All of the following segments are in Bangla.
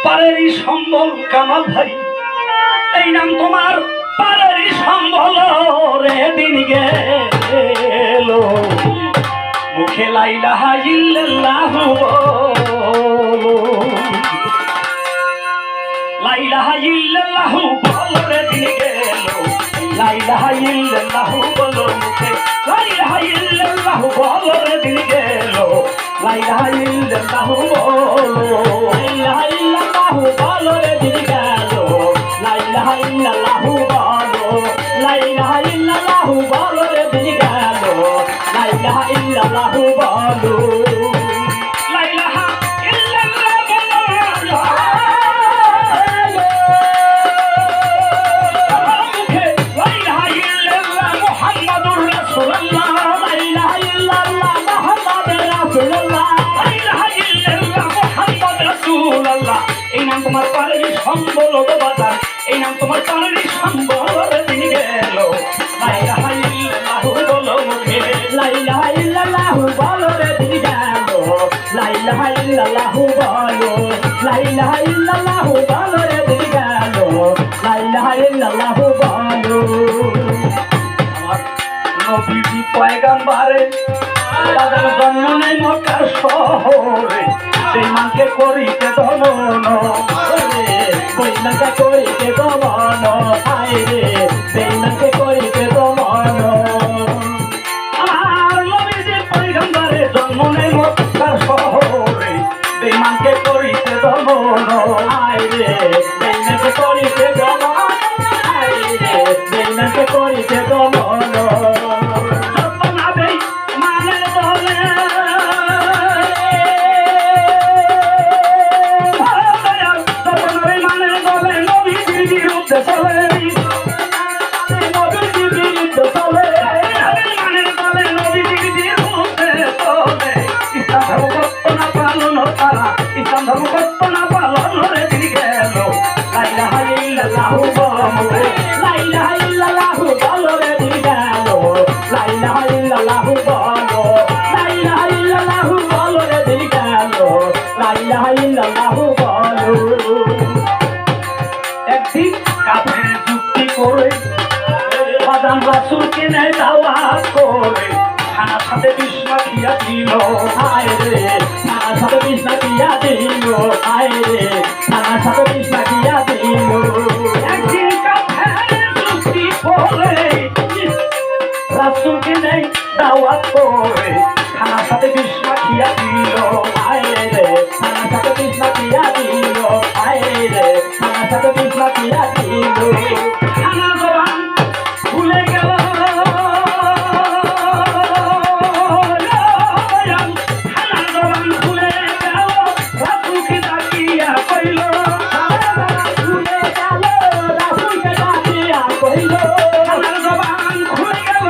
পারেরই সম্বল কামাল ভাই, এই নাম তোমার পারেরই সম্বল রে। দিন গেল মুখে লা ইলাহা ইল্লাল্লাহু বলো, লা ইলাহা ইল্লাল্লাহু বলো রে। দিন গেল লা ইলাহা ইল্লাল্লাহু বলো মুখে, লা ইলাহা ইল্লাল্লাহু বলো রে। দিন গেল লা ইলাহা ইল্লাল্লাহু বলো, লা ইলাহা ইল্লাল্লাহু বলো রে। দিন গেল লা ইলাহা ইল্লাল্লাহু বলো, লা ইলাহা ইল্লাল্লাহু বলো রে। দিন গেল লা ইলাহা ইল্লাল্লাহু বলো, লা ইলাহা এই নাম তোমার পারেরই সম্বল বাজার, এই নাম তোমার পারেরই সম্বল। দিন গেল লা ইলাহা ইল্লাল্লাহু বলো মুখে, লা ইলাহা ইল্লাল্লাহু বলো রে। দিন গেল লা ইলাহা ইল্লাল্লাহু বলো, লা ইলাহা ইল্লাল্লাহু বলো রে। দিন গেল লা ইলাহা ইল্লাল্লাহু বলো। আমার নবী পয়গম্বরে তাদের জন্ম নেই মক্কার শহরে, বেঈমানকে করিতে দমন, বেঈমানকে করিতে দমন, হায় রে বেঈমানকে করিতে দমন। আমার নবীজি পয়গম্বরে জন্ম নেই মক্কার শহরে, বেঈমানকে করিতে দমন, হায় রে বেঈমানকে করিতে দমন, হায় রে বেঈমানকে করিতে দমন। একদিন কাফের যুক্তি করে বাদাম রাসূলকে নেয় দাওয়াত করে, খানার সাথে বিষ মাখিয়া দিল, হায় রে খানার সাথে বিষ মাখিয়া দিল, হায় রে খানার সাথে বিষ মাখিয়া দিল। একদিন কাফের যুক্তি করে রাসূলকে নেয় দাওয়াত করে, খানার সাথে বিষ মাখিয়া দিল, হায় রে খানার সাথে বিষ মাখিয়া দিল, হায় রে খানার সাথে বিষ মাখিয়া দিল। খানা জবান ভুলে গেল, খানা জবান ভুলে গেল, রাসূলকে ডাকিয়া কইল, ভুলে গেল রাসূলকে ডাকিয়া কইল, খানা জবান ভুলে গেল,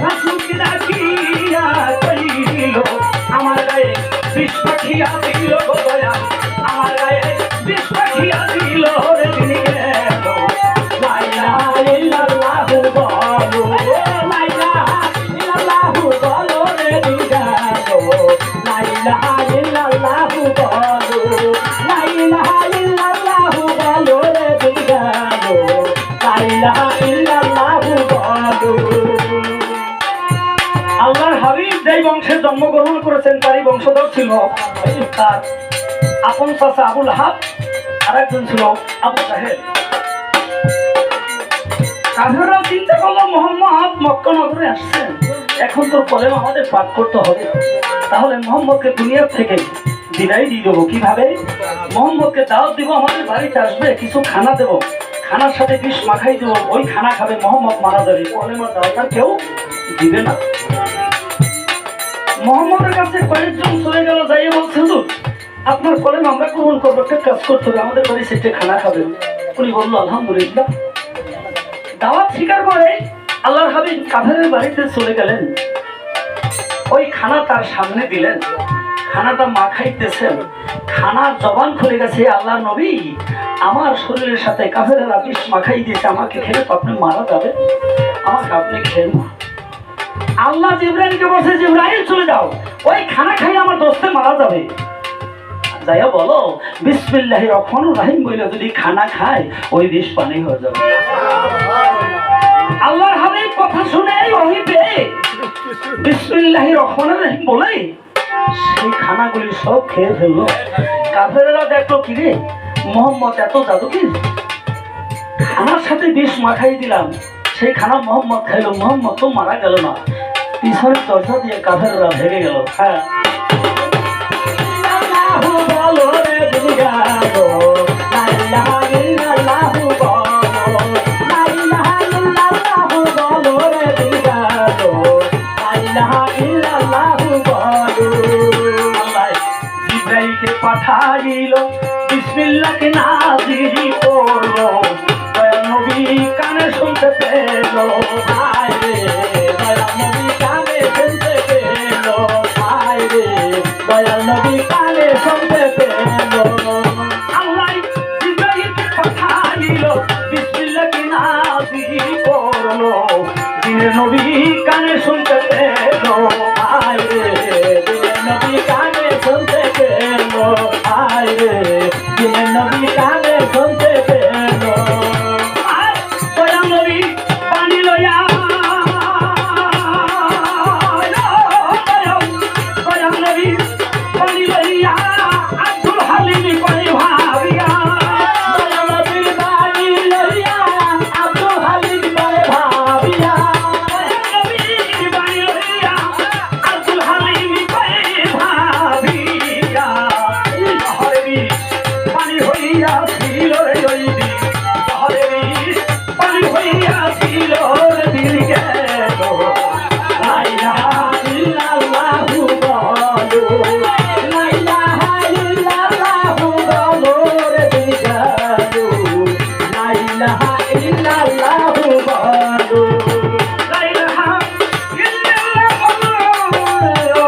রাসূলকে ডাকিয়া কইল, আমার গায়ে বিষ মাখিয়া দিল গো দয়া, আমার গায়ে বিষ মাখিয়া দিল রে। দিন গেল লা ইলাহা ইল্লাল্লাহু বলো, লা ইলাহা ইল্লাল্লাহু বলো রে। দিন গেল লা ইলাহা ইল্লাল্লাহু বলো, লা ইলাহা ইল্লাল্লাহু বলো রে। দিন গেল লা ইলাহা ইল্লাল্লাহু বলো। আল্লাহর হাবিব যেই বংশে জন্মগ্রহণ করেছেন তারই বংশধর ছিল তার আপন চাচা আবু লাহাব, আর একজন ছিল আবু জাহেল। কাফেররা চিন্তা করলো মুহাম্মদ মক্কা নগরে আসছেন, এখন তোর কলেমা আমাদের পাঠ করতে হবে, তাহলে মুহাম্মদকে দুনিয়ার থেকে বিদায় দিয়ে দেবো। কিভাবে? মুহাম্মদকে দাওয়াত দিব, আমাদের বাড়িতে আসবে, কিছু খানা দেবো, খানার সাথে বিষ মাখাই দেবো, ওই খানা খাবে, মুহাম্মদ মারা যাবে, কলেমার দাওয়াত আর কেউ দিবে না। মুহাম্মদের কাছে কয়েকজন চলে গেল, যাইয়ে বলছে হুজুর আপনার কলেমা আমরা গ্রহণ করবো, একটা কাজ করতে হবে, আমাদের বাড়ি সেটে খানা খাবেন। উনি বললো আলহামদুলিল্লাহ। দাওয়াত স্বীকার করে আল্লাহর হাবিব কাফেরের বাড়িতে চলে গেলেন, ওই খানা তার সামনে দিলেন, খানাটা মাখাইতেছেন, খানার জবান খুলে গেছে, আল্লাহর নবী আমার শরীরের সাথে কাফেরেরা বিষ মাখাই দিয়েছে, আমাকে খেলে তো আপনি মারা যাবে, আমাকে আপনি খেয়ে না। আল্লাহ জিবরাইলকে বলছে জিবরাইল চলে যাও, ওই খানা খাই আমার দোস্তে মারা যাবে। যাইয়া বলো বিসমিল্লাহির রহমানির রহিম বলে যদি খানা খায় ওই বিষ পানি হয়ে যাবে। আল্লাহর হাবিব কথা শুনে ওহি পেয়ে বিসমিল্লাহির রহমানির রহিম বলে সেই খানাগুলি সব খেয়ে ফেললো। কাফেররা দেখলো কি রে মোহাম্মদ এত জাদুকির, খানার সাথে বিষ মাখাই দিলাম, সেই খানা মোহাম্মদ খাইলো, মোহাম্মদ তো মারা গেল না, পিছনের দরজা দিয়ে কাফেররা ভেঙে গেল। হ্যাঁ পাঠাইল বিসমিল্লাহকে নাজিরি করলো, দয়াল নবী কানে শুনতে পেল, হায় রে দয়াল নবী কানে শুনতে পেল, হায় রে দয়াল নবী কানে শুনতে পেল। আল্লাহ জিবরাইলকে পাঠাইল বিসমিল্লাহকে নাজিরি করলো, দিনের নবী কানে শুনতে পেল, হায় রে দিনের নবী কানে শুনতে পেল, হায় রে দিনের নবী কানে শুনতে পেল। দয়াল নবী পানি লইয়া দয়াল নবী পানি লইয়া আব্দুল হালিম পানি ভাবিয়া, দয়াল নবী পানি লইয়া আব্দুল হালিম পানি ভাবিয়া, দয়াল নবী পানি লইয়া আব্দুল হালিম পানি ভাবিয়া, হরে পানি হইয়া ছিল রে জয়দি, হরে পানি হইয়া ছিল রে দিল গেল, লা ইলাহা ইল্লাল্লাহু বলো, লা ইলাহা ইল্লাল্লাহু বলো রে দিল গেল, লা ইলাহা ইল্লাল্লাহু বলো, লা ইলাহা ইল্লাল্লাহু বলো,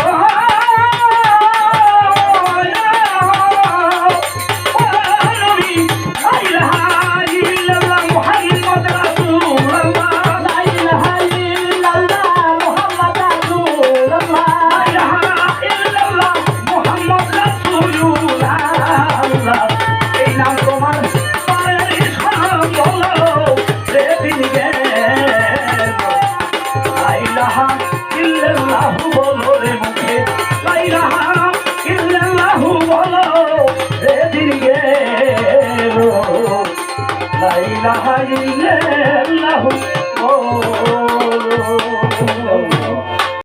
لا إله إلا الله